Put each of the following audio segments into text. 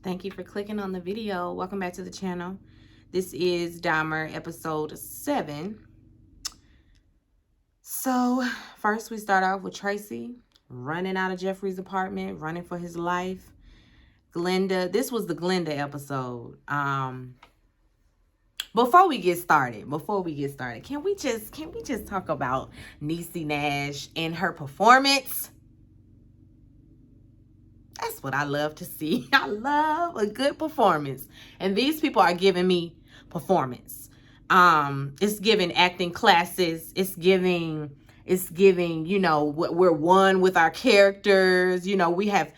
Thank you for clicking on the video. Welcome back to the channel. This is Dahmer episode 7. So first we start off with Tracy running out of Jeffrey's apartment, running for his life. Glenda, this was the Glenda episode. Before we get started, can we just talk about Niecy Nash and her performance? That's what I love to see. I love a good performance. And these people are giving me performance. It's giving acting classes. It's giving, you know, we're one with our characters. You know, we have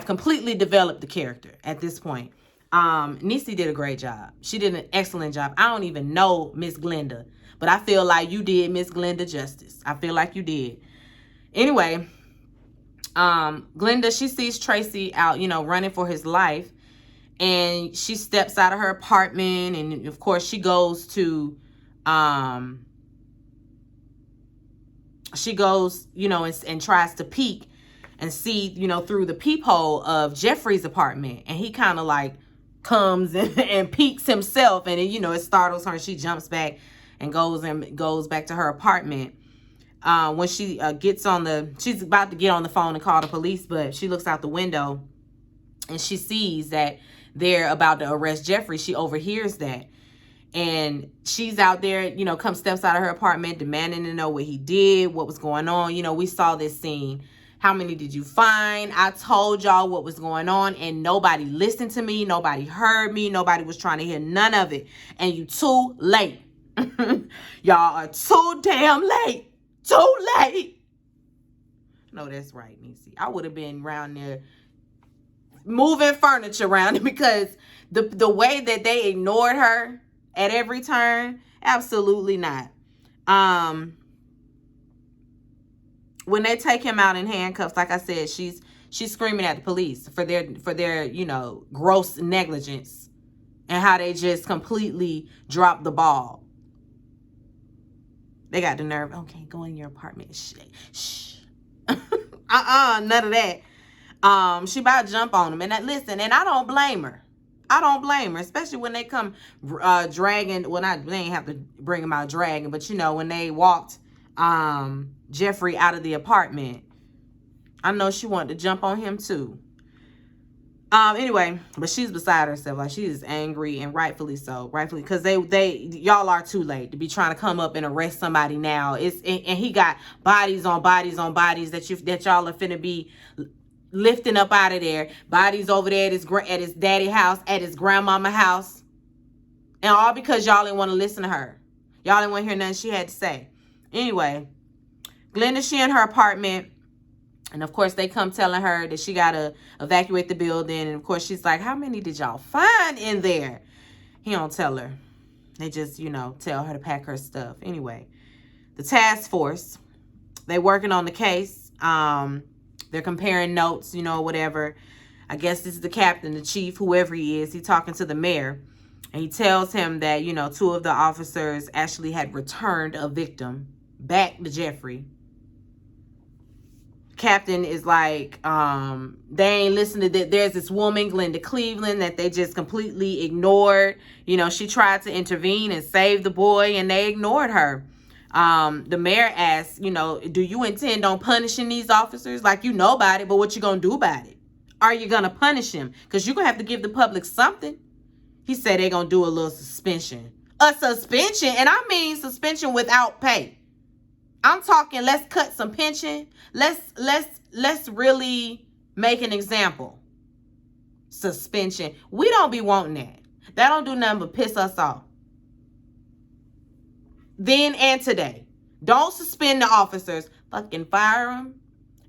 completely developed the character at this point. Niecy did a great job. She did an excellent job. I don't even know Miss Glenda, but I feel like you did Miss Glenda justice. I feel like you did. Anyway, Glenda, she sees Tracy out, you know, running for his life, and she steps out of her apartment, and of course she goes to, you know, and tries to peek and see, you know, through the peephole of Jeffrey's apartment, and he kind of like comes and peeks himself, and you know, it startles her, and she jumps back and goes back to her apartment. When she she's about to get on the phone and call the police, but she looks out the window and she sees that they're about to arrest Jeffrey. She overhears that, and she's out there, you know, steps out of her apartment demanding to know what he did, what was going on. You know, we saw this scene. How many did you find? I told y'all what was going on, and nobody listened to me. Nobody heard me. Nobody was trying to hear none of it. And you too late. Y'all are too damn late. Too late. No, that's right, Niecy. I would have been around there moving furniture around because the way that they ignored her at every turn, absolutely not. When they take him out in handcuffs, like I said, she's screaming at the police for their you know, gross negligence and how they just completely dropped the ball. They got the nerve. Okay, go in your apartment. Shh. None of that. She about to jump on him. And listen, and I don't blame her. Especially when they come dragging. Well, they ain't have to bring him out dragging, but you know, when they walked Jeffrey out of the apartment, I know she wanted to jump on him too. Anyway, but she's beside herself. Like, she is angry, and rightfully so. Rightfully, because y'all are too late to be trying to come up and arrest somebody now. And he got bodies on bodies on bodies that y'all are finna be lifting up out of there. Bodies over there at his daddy house, at his grandmama house. And all because y'all didn't want to listen to her. Y'all didn't want to hear nothing she had to say. Anyway, Glenda, she in her apartment. And, of course, they come telling her that she got to evacuate the building. And, of course, she's like, how many did y'all find in there? He don't tell her. They just, you know, tell her to pack her stuff. Anyway, the task force, they working on the case. They're comparing notes, you know, whatever. I guess this is the captain, the chief, whoever he is. He's talking to the mayor. And he tells him that, you know, 2 of the officers actually had returned a victim back to Jeffrey. Captain is like, they ain't listening to that. There's this woman, Glenda Cleveland, that they just completely ignored. You know, she tried to intervene and save the boy, and they ignored her. The mayor asked, you know, do you intend on punishing these officers? Like, you know about it, but what you gonna do about it? Are you gonna punish him? Because you're gonna have to give the public something. He said they're gonna do a little suspension. A suspension? And I mean suspension without pay. I'm talking, let's cut some pension. Let's really make an example. Suspension. We don't be wanting that. That don't do nothing but piss us off. Then and today. Don't suspend the officers. Fucking fire them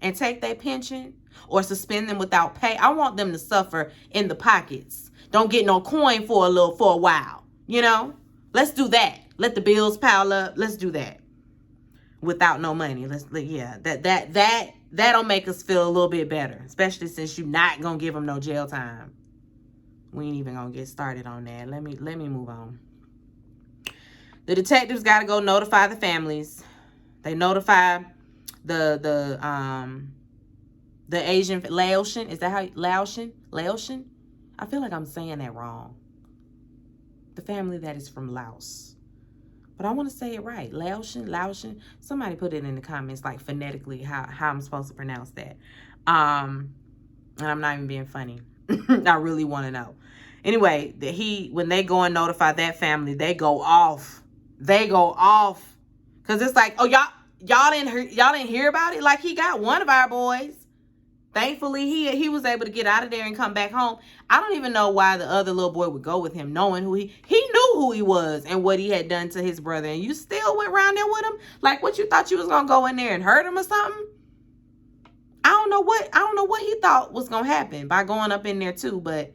and take their pension, or suspend them without pay. I want them to suffer in the pockets. Don't get no coin for a while. You know? Let's do that. Let the bills pile up. Let's do that. Without no money. That'll make us feel a little bit better, especially since you're not gonna give them no jail time. We ain't even gonna get started on that. Let me move on. The detectives got to go notify the families. They notify the The Asian Laotian. Is that how Laotian? Laotian? I feel like I'm saying that wrong. The family that is from Laos. But I want to say it right. Laotian. Somebody put it in the comments, like phonetically, how I'm supposed to pronounce that. And I'm not even being funny. I really want to know. Anyway, when they go and notify that family, they go off. They go off. Cause it's like, oh, y'all didn't hear about it? Like, he got one of our boys. Thankfully, he was able to get out of there and come back home. I don't even know why the other little boy would go with him, knowing who he knew who he was and what he had done to his brother. And you still went around there with him? Like, what, you thought you was gonna go in there and hurt him or something? I don't know what he thought was gonna happen by going up in there too, but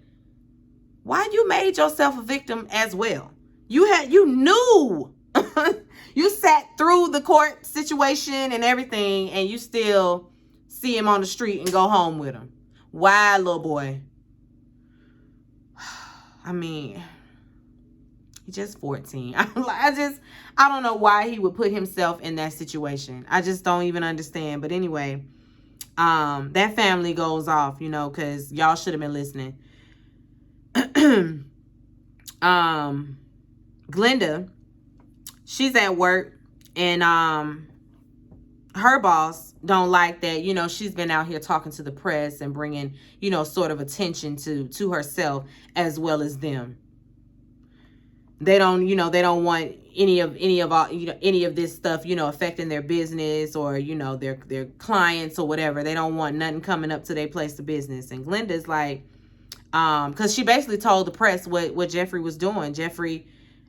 why you made yourself a victim as well? You knew. You sat through the court situation and everything, and you still see him on the street and go home with him. Why, little boy? I mean, he's just 14. I don't know why he would put himself in that situation. I just don't even understand. But anyway, that family goes off, because y'all should have been listening. Glenda, she's at work, and her boss don't like that, she's been out here talking to the press and bringing, sort of attention to herself as well as them. They don't want any of this stuff, affecting their business or, their clients or whatever. They don't want nothing coming up to their place of business. And Glenda's like, because she basically told the press what Jeffrey was doing. Jeffrey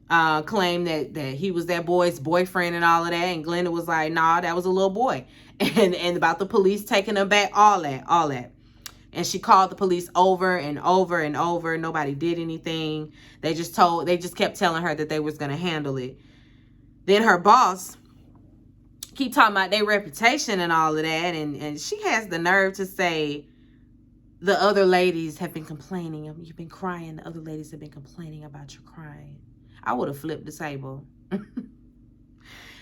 claimed that he was that boy's boyfriend and all of that, and Glenda was like, nah, that was a little boy, and about the police taking him back, all that. And she called the police over and over and over. Nobody did anything. They just kept telling her that they was gonna handle it. Then her boss keep talking about their reputation and all of that, and she has the nerve to say, the other ladies have been complaining. You've been crying. The other ladies have been complaining about your crying. I would have flipped the table.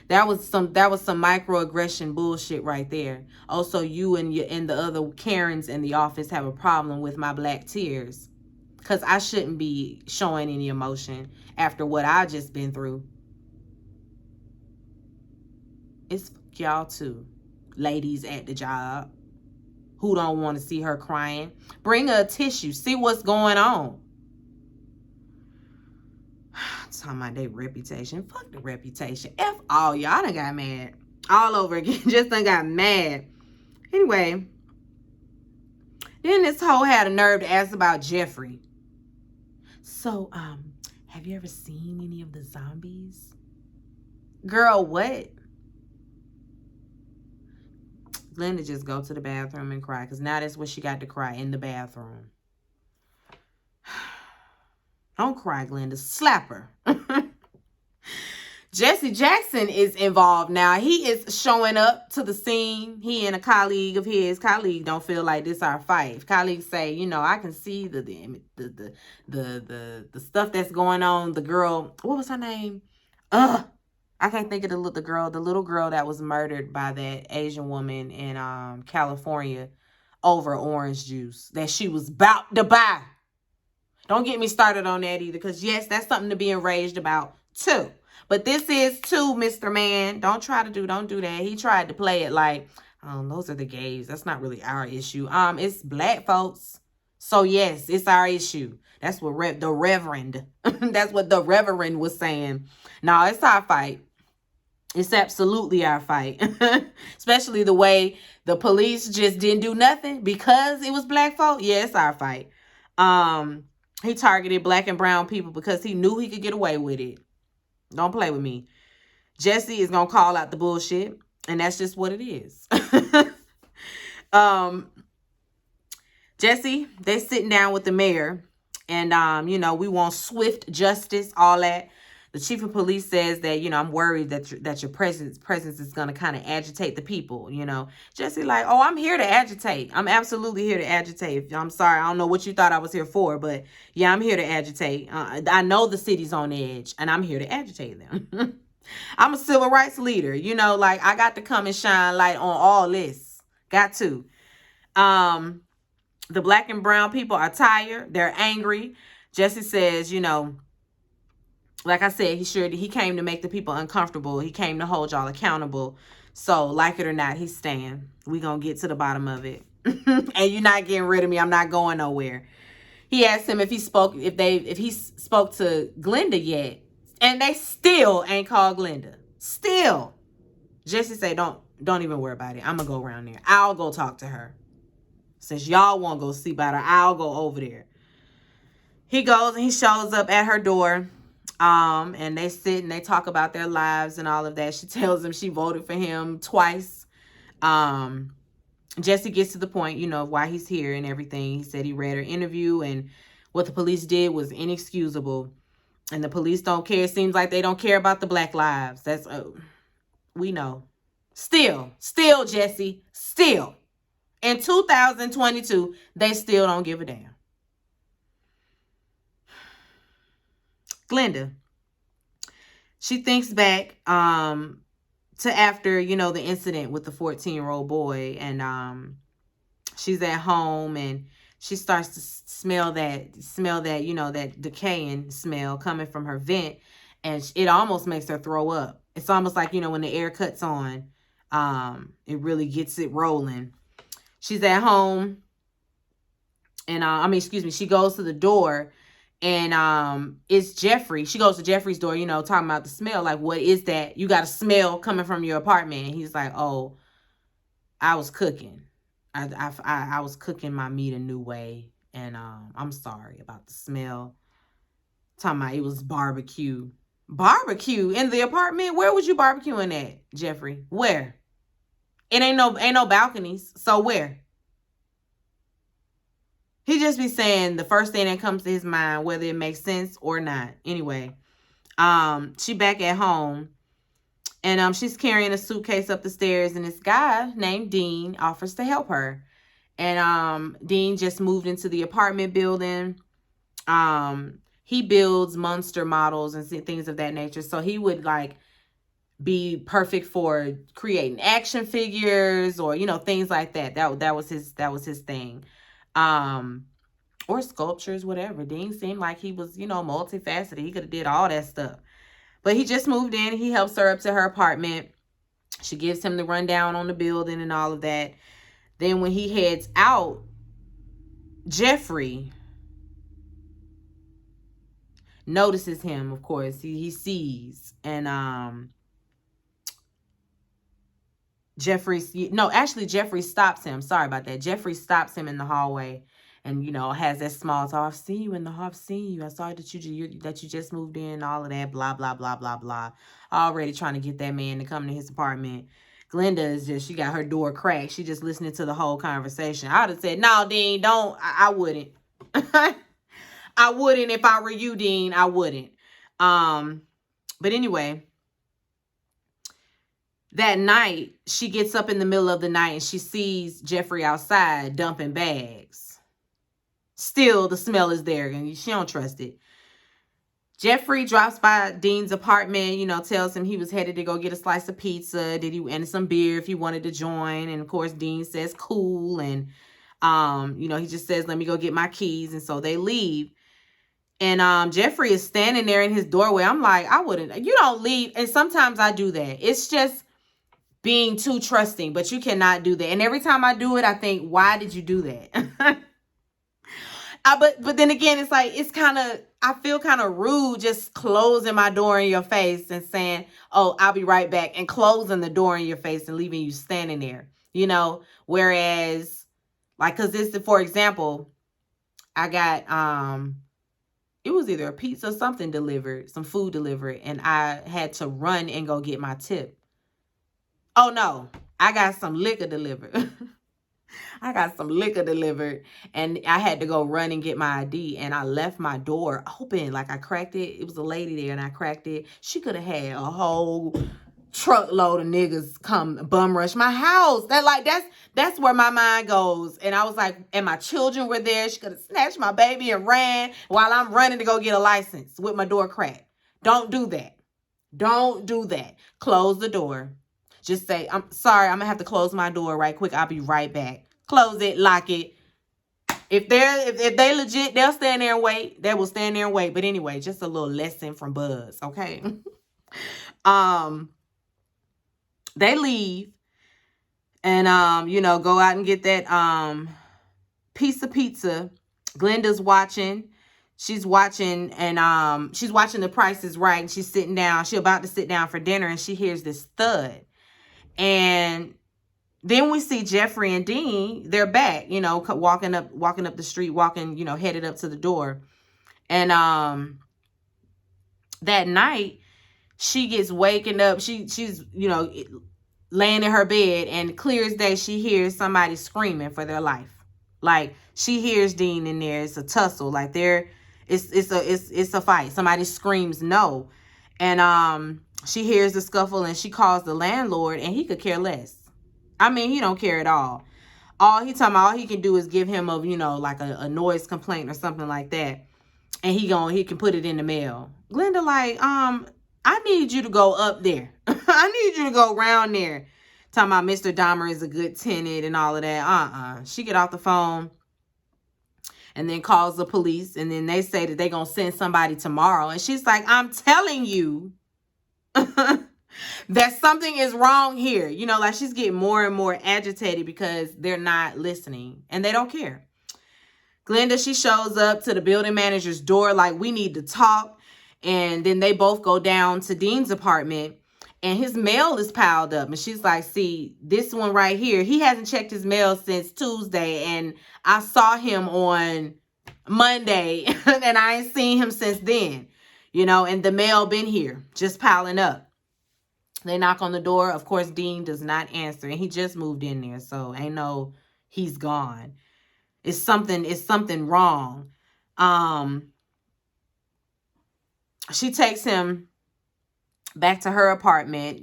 That was some microaggression bullshit right there. Also, you and the other Karens in the office have a problem with my black tears, because I shouldn't be showing any emotion after what I just been through. It's y'all too, ladies at the job who don't want to see her crying. Bring her a tissue. See what's going on. Talking about their reputation. Fuck the reputation. F all y'all. I done got mad. All over again. Just done got mad. Anyway. Then this hoe had a nerve to ask about Jeffrey. So, have you ever seen any of the zombies? Girl, what? Glenda just go to the bathroom and cry, because now that's what she got to cry, in the bathroom. Don't cry, Glenda. Slap her. Jesse Jackson is involved now. He is showing up to the scene. He and a colleague of his. Colleague don't feel like this our fight. Colleagues say, I can see the stuff that's going on. The girl, what was her name? I can't think of the little girl that was murdered by that Asian woman in California over orange juice that she was about to buy. Don't get me started on that either, because yes, that's something to be enraged about too. But this is too, Mr. Man. Don't do that. He tried to play it like, those are the gays. That's not really our issue. It's black folks. So yes, it's our issue. That's what the Reverend, that's what the Reverend was saying. No, it's our fight. It's absolutely our fight. Especially the way the police just didn't do nothing because it was black folk. Yeah, it's our fight. He targeted black and brown people because he knew he could get away with it. Don't play with me. Jesse is going to call out the bullshit, and that's just what it is. Jesse, they sitting down with the mayor, and, we want swift justice, all that. The chief of police says that, I'm worried that your presence is going to kind of agitate the people, Jesse like, oh, I'm here to agitate. I'm absolutely here to agitate. I'm sorry. I don't know what you thought I was here for, but yeah, I'm here to agitate. I know the city's on edge, and I'm here to agitate them. I'm a civil rights leader, I got to come and shine light on all this. Got to. The black and brown people are tired. They're angry. Jesse says, like I said, he came to make the people uncomfortable. He came to hold y'all accountable. So, like it or not, he's staying. We gonna get to the bottom of it. And you're not getting rid of me. I'm not going nowhere. He asked him if he spoke to Glenda yet. And they still ain't called Glenda. Still. Jesse say, don't even worry about it. I'm gonna go around there. I'll go talk to her. Since y'all won't go see about her, I'll go over there. He goes and he shows up at her door. And they sit and they talk about their lives and all of that. She tells him she voted for him twice. Jesse gets to the point, why he's here and everything. He said he read her interview and what the police did was inexcusable. And the police don't care. It seems like they don't care about the black lives. That's, we know. Still, Jesse, still. In 2022, they still don't give a damn. Glenda, she thinks back to after, the incident with the 14-year-old boy. And she's at home and she starts to smell that, that decaying smell coming from her vent. And it almost makes her throw up. It's almost like, when the air cuts on, it really gets it rolling. She's at home and, she goes to the door and it's Jeffrey. She goes to Jeffrey's door, talking about the smell. Like, what is that? You got a smell coming from your apartment. And he's like, oh, I was cooking. I was cooking my meat a new way. And I'm sorry about the smell. Talking about it was barbecue. Barbecue in the apartment? Where was you barbecuing at, Jeffrey? Where? It ain't no balconies. So where? He just be saying the first thing that comes to his mind, whether it makes sense or not. Anyway, she back at home. And she's carrying a suitcase up the stairs. And this guy named Dean offers to help her. And Dean just moved into the apartment building. He builds monster models and things of that nature. So he would be perfect for creating action figures or, things like that. That was his thing. Or sculptures, whatever. Dean seemed like he was, multifaceted. He could have did all that stuff. But he just moved in. He helps her up to her apartment. She gives him the rundown on the building and all of that. Then when he heads out, Jeffrey notices him, of course. He sees. And Jeffrey stops him. Sorry about that. Jeffrey stops him in the hallway and, has that small talk. I've seen you in the hall. I've seen you. I saw that you just moved in, all of that, blah, blah, blah, blah, blah. Already trying to get that man to come to his apartment. Glenda she got her door cracked. She just listening to the whole conversation. I would have said, no, Dean, don't. I wouldn't. I wouldn't if I were you, Dean. I wouldn't. But anyway, that night, she gets up in the middle of the night and she sees Jeffrey outside dumping bags. Still, the smell is there and she don't trust it. Jeffrey drops by Dean's apartment, tells him he was headed to go get a slice of pizza, and some beer if he wanted to join. And of course, Dean says cool. And, he just says, let me go get my keys. And so they leave. And Jeffrey is standing there in his doorway. I'm like, you don't leave. And sometimes I do that. It's just being too trusting, but you cannot do that. And every time I do it, I think, why did you do that? But then again, it's like, I feel kind of rude just closing my door in your face and saying, oh, I'll be right back, and closing the door in your face and leaving you standing there, whereas because for example, I got, it was either a pizza or something delivered, some food delivered, and I had to run and go get my tip. Oh no, I got some liquor delivered. And I had to go run and get my ID, and I left my door open. I cracked it. It was a lady there and I cracked it. She could have had a whole truckload of niggas come bum rush my house. That's where my mind goes. And I was like, and my children were there. She could have snatched my baby and ran while I'm running to go get a license with my door cracked. Don't do that. Don't do that. Close the door. Just say, I'm sorry, I'm going to have to close my door right quick. I'll be right back. Close it, lock it. If they legit, they'll stand there and wait. They will stand there and wait. But anyway, just a little lesson from Buzz, okay? They leave and go out and get that piece of pizza. Glenda's watching. She's watching and she's watching The Price is Right. And she's sitting down. She's about to sit down for dinner and she hears this thud. And then we see Jeffrey and Dean. They're back, walking up the street, headed up to the door. And that night she gets waking up. She's laying in her bed, and clear as day she hears somebody screaming for their life. Like, she hears Dean in there. It's a tussle. Like, it's a fight. Somebody screams no. And she hears the scuffle and she calls the landlord, and he could care less. I mean, he don't care at all. All he can do is give him like a noise complaint or something like that. And he can put it in the mail. Glenda like, I need you to go up there. I need you to go around there. Talking about Mr. Dahmer is a good tenant and all of that. She get off the phone and then calls the police. And then they say that they're going to send somebody tomorrow. And she's like, I'm telling you that something is wrong here. Like, she's getting more and more agitated because they're not listening. And they don't care. Glenda, she shows up to the building manager's door like, we need to talk. And then they both go down to Dean's apartment. And his mail is piled up. And she's like, see, this one right here, he hasn't checked his mail since Tuesday. And I saw him on Monday. And I ain't seen him since then. And the mail been here, just piling up. They knock on the door. Of course, Dean does not answer. And he just moved in there. So ain't no, he's gone. It's something wrong. She takes him back to her apartment,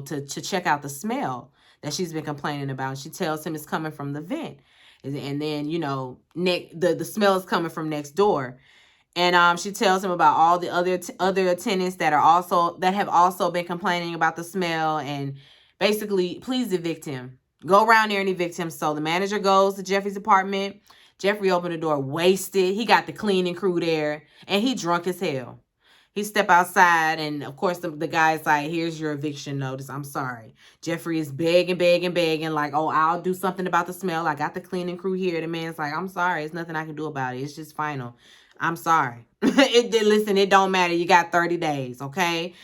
to check out the smell that she's been complaining about. She tells him it's coming from the vent. And then, the smell is coming from next door. And she tells him about all the other tenants that have also been complaining about the smell, and basically, please evict him. Go around there and evict him. So the manager goes to Jeffrey's apartment. Jeffrey opened the door wasted. He got the cleaning crew there, and he drunk as hell. He step outside, and of course the guy's like, here's your eviction notice. I'm sorry. Jeffrey is begging, like, oh, I'll do something about the smell. I got the cleaning crew here. The man's like, I'm sorry. There's nothing I can do about it. It's just final. I'm sorry. Listen, it don't matter. You got 30 days, okay?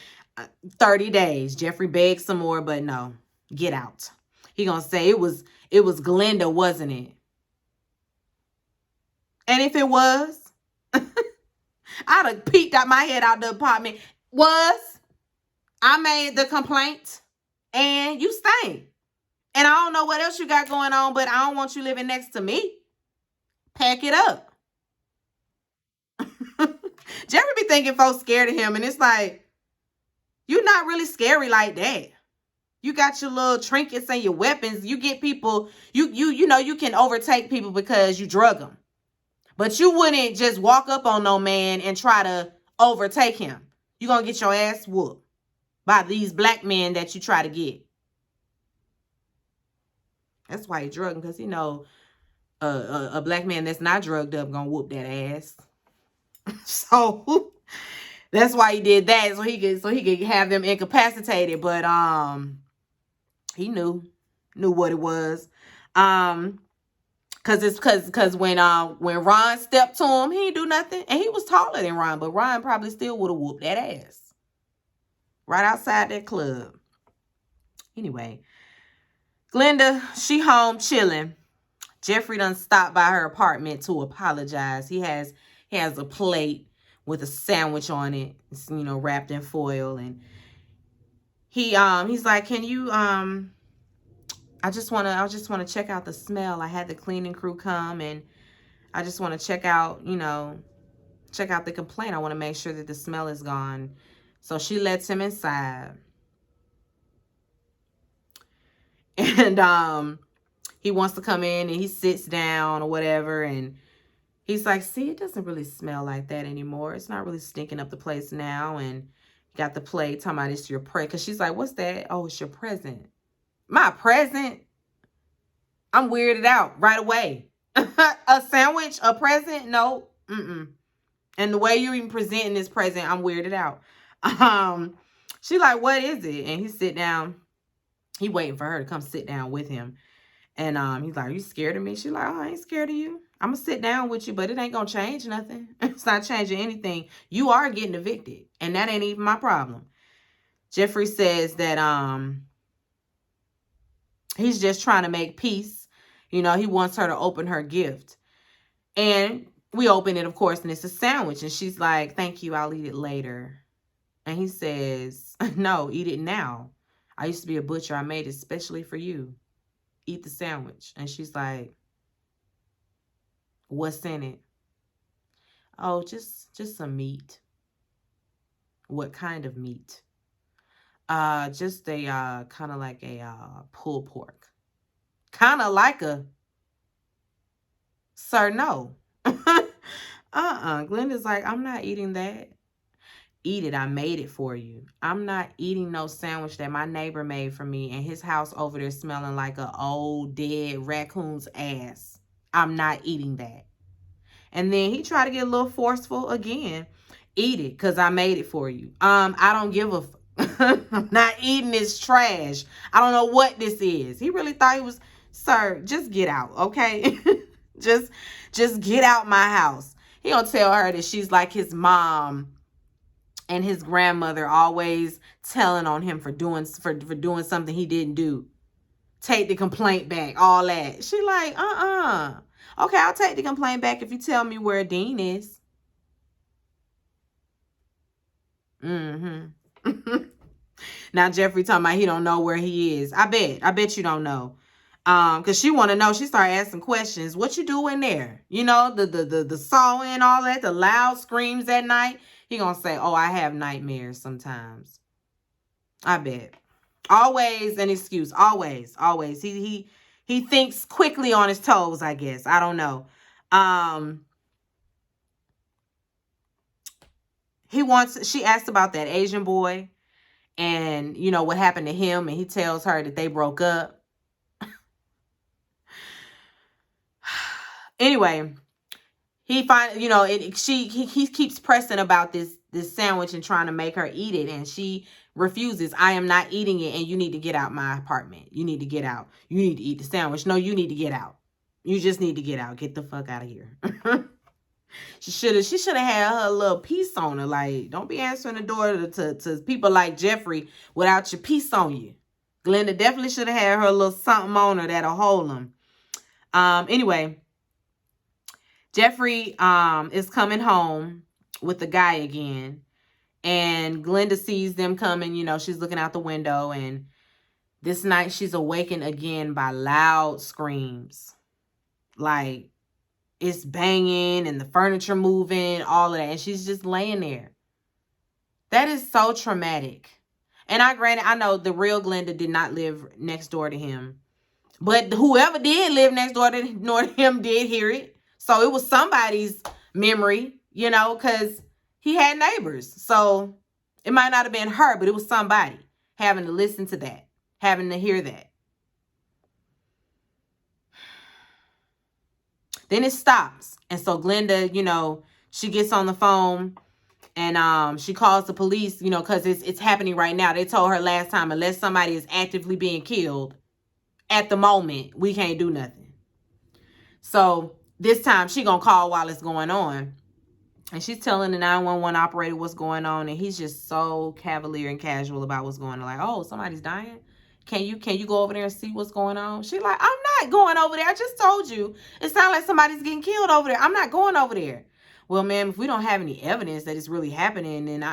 30 days. Jeffrey begs some more, but no. Get out. He gonna say it was Glenda, wasn't it? And if it was, I'd have peeked out my head out the apartment. I made the complaint, and you stink. And I don't know what else you got going on, but I don't want you living next to me. Pack it up. Jerry be thinking folks scared of him, and it's like, you're not really scary like that. You got your little trinkets and your weapons. You get people, you can overtake people because you drug them. But you wouldn't just walk up on no man and try to overtake him. You're going to get your ass whooped by these black men that you try to get. That's why he drugged him, because a black man that's not drugged up going to whoop that ass. So that's why he did that, so he could have them incapacitated. But he knew what it was. Cause when Ron stepped to him, he didn't do nothing, and he was taller than Ron, but Ron probably still would have whooped that ass right outside that club. Anyway, Glenda, she home chilling. Jeffrey done stopped by her apartment to apologize. He has a plate with a sandwich on it. It's, wrapped in foil, and he's like, can you I just want to check out the smell. I had the cleaning crew come, and I just want to check out the complaint. I want to make sure that the smell is gone. So she lets him inside. And he wants to come in, and he sits down or whatever, and he's like, see, it doesn't really smell like that anymore. It's not really stinking up the place now. And got the plate, talking about it's your present. Because she's like, what's that? Oh, it's your present. My present? I'm weirded out right away. A sandwich, a present? No. Mm-mm. And the way you're even presenting this present, I'm weirded out. She like, what is it? And he sit down. He waiting for her to come sit down with him. And he's like, are you scared of me? She's like, oh, I ain't scared of you. I'm going to sit down with you, but it ain't going to change nothing. It's not changing anything. You are getting evicted. And that ain't even my problem. Jeffrey says that he's just trying to make peace. You know, he wants her to open her gift. And we open it, of course, and it's a sandwich. And she's like, thank you, I'll eat it later. And he says, no, eat it now. I used to be a butcher. I made it especially for you. Eat the sandwich. And she's like, what's in it? Oh, just some meat. What kind of meat? Just a kind of like a pulled pork. Kind of like a sir, no. Glenda's like, I'm not eating that. Eat it. I made it for you. I'm not eating no sandwich that my neighbor made for me and his house over there smelling like a old dead raccoon's ass. I'm not eating that. And then he tried to get a little forceful again. Eat it, because I made it for you. I don't give a I'm not eating this trash. I don't know what this is. He really thought he was, sir, just get out, okay? just get out my house. He gonna tell her that she's like his mom and his grandmother, always telling on him for doing something he didn't do. Take the complaint back, all that. She like, okay, I'll take the complaint back if you tell me where Dean is. Now Jeffrey talking about he don't know where he is. I bet you don't know. Cause she want to know. She started asking questions. What you doing there? You know, the sawing, all that, the loud screams at night. He gonna say, oh, I have nightmares sometimes. I bet. Always an excuse. Always. He thinks quickly on his toes, I guess. I don't know. She asked about that Asian boy and, you know, what happened to him. And he tells her that they broke up. Anyway, he keeps pressing about this sandwich and trying to make her eat it. And she refuses. I am not eating it. And you need to get out my apartment. You need to get out. You need to eat the sandwich. No, you need to get out. You just need to get out. Get the fuck out of here. She should have had her little piece on her. Like, don't be answering the door to people like Jeffrey without your piece on you. Glenda definitely should have had her little something on her that'll hold him. Anyway, Jeffrey is coming home with the guy again. And Glenda sees them coming. You know, she's looking out the window. And this night she's awakened again by loud screams. Like, it's banging and the furniture moving, all of that. And she's just laying there. That is so traumatic. And I know the real Glenda did not live next door to him. But whoever did live next door to him did hear it. So it was somebody's memory, you know, because he had neighbors. So it might not have been her, but it was somebody having to listen to that, having to hear that. Then it stops. And so Glenda, you know, she gets on the phone and she calls the police, you know, because it's happening right now. They told her last time, unless somebody is actively being killed at the moment, we can't do nothing. So this time she gonna call while it's going on. And she's telling the 911 operator what's going on. And he's just so cavalier and casual about what's going on. Like, oh, somebody's dying? Can you go over there and see what's going on? She's like, I'm not going over there. I just told you. It sounds like somebody's getting killed over there. I'm not going over there. Well, ma'am, if we don't have any evidence that it's really happening, then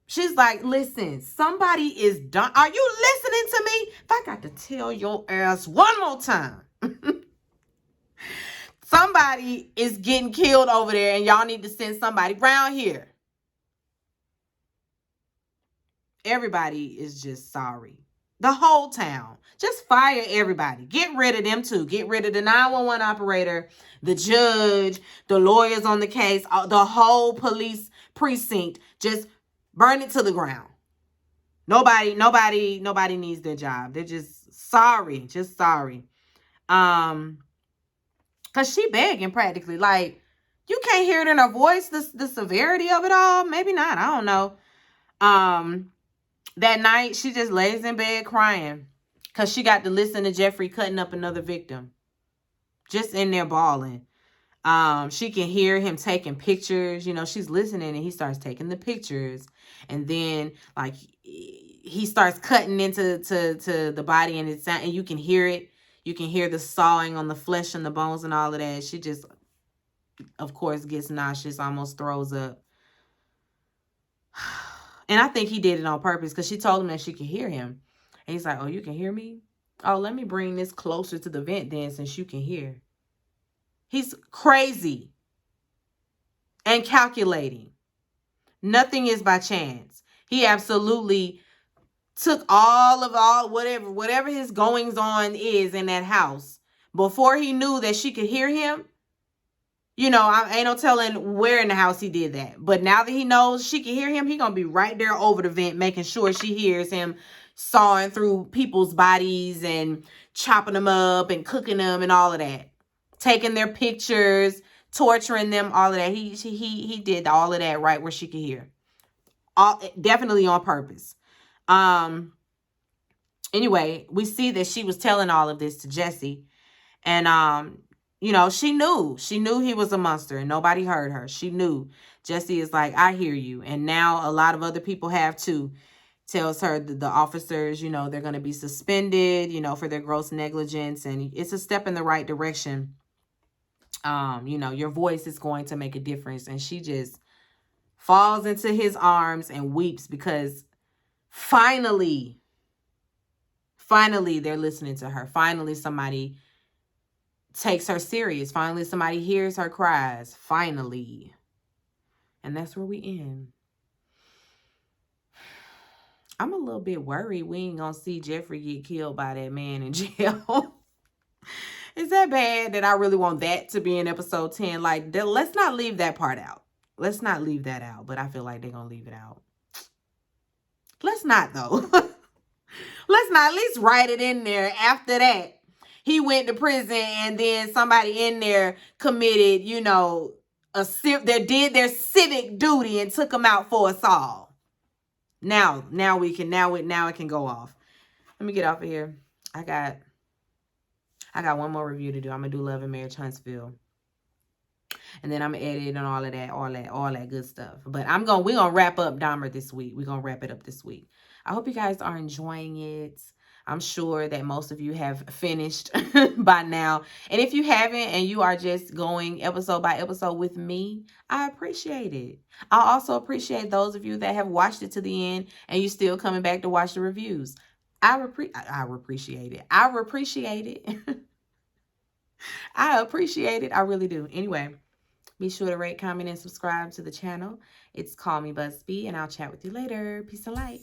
She's like, listen, somebody is done. Are you listening to me? If I got to tell your ass one more time. Somebody is getting killed over there and y'all need to send somebody around here. Everybody is just sorry. The whole town. Just fire everybody. Get rid of them too. Get rid of the 911 operator, the judge, the lawyers on the case, the whole police precinct. Just burn it to the ground. Nobody needs their job. They're just sorry. Just sorry. Cause she begging practically. Like, you can't hear it in her voice, the severity of it all. Maybe not. I don't know. That night she just lays in bed crying. Cause she got to listen to Jeffrey cutting up another victim. Just in there bawling. She can hear him taking pictures. You know, she's listening and he starts taking the pictures. And then, like, he starts cutting into to the body, and and you can hear it. You can hear the sawing on the flesh and the bones and all of that. She just, of course, gets nauseous, almost throws up. And I think he did it on purpose because she told him that she could hear him. And he's like, oh, you can hear me? Oh, let me bring this closer to the vent then since you can hear. He's crazy and calculating. Nothing is by chance. He absolutely took whatever his goings on is in that house before he knew that she could hear him. You know, I ain't no telling where in the house he did that. But now that he knows she can hear him, he gonna be right there over the vent, making sure she hears him sawing through people's bodies and chopping them up and cooking them and all of that. Taking their pictures, torturing them, all of that. He did all of that right where she could hear. Definitely on purpose. Anyway, we see that she was telling all of this to Jesse. And, you know, she knew he was a monster and nobody heard her. She knew. Jesse is like, I hear you. And now a lot of other people have too. Tells her that the officers, you know, they're going to be suspended, you know, for their gross negligence. And it's a step in the right direction. You know, your voice is going to make a difference. And she just falls into his arms and weeps because finally they're listening to her. Finally, somebody takes her serious. Finally, somebody hears her cries. Finally. And that's where we end. I'm a little bit worried we ain't gonna see Jeffrey get killed by that man in jail. Is that bad that I really want that to be in episode 10? Like, let's not leave that part out. Let's not leave that out. But I feel like they're gonna leave it out. Let's not, though. Let's not at least write it in there. After that, he went to prison and then somebody in there committed, you know, they did their civic duty and took him out for us all. Now it can go off. Let me get off of here. I got one more review to do. I'm gonna do Love and Marriage Huntsville. And then I'm gonna edit and all that good stuff. But we're gonna wrap up Dahmer this week. We're gonna wrap it up this week. I hope you guys are enjoying it. I'm sure that most of you have finished by now. And if you haven't and you are just going episode by episode with me, I appreciate it. I also appreciate those of you that have watched it to the end and you still coming back to watch the reviews. I appreciate it. I appreciate it. I appreciate it. I really do. Anyway, be sure to rate, comment, and subscribe to the channel. It's Call Me Busby, and I'll chat with you later. Peace and light.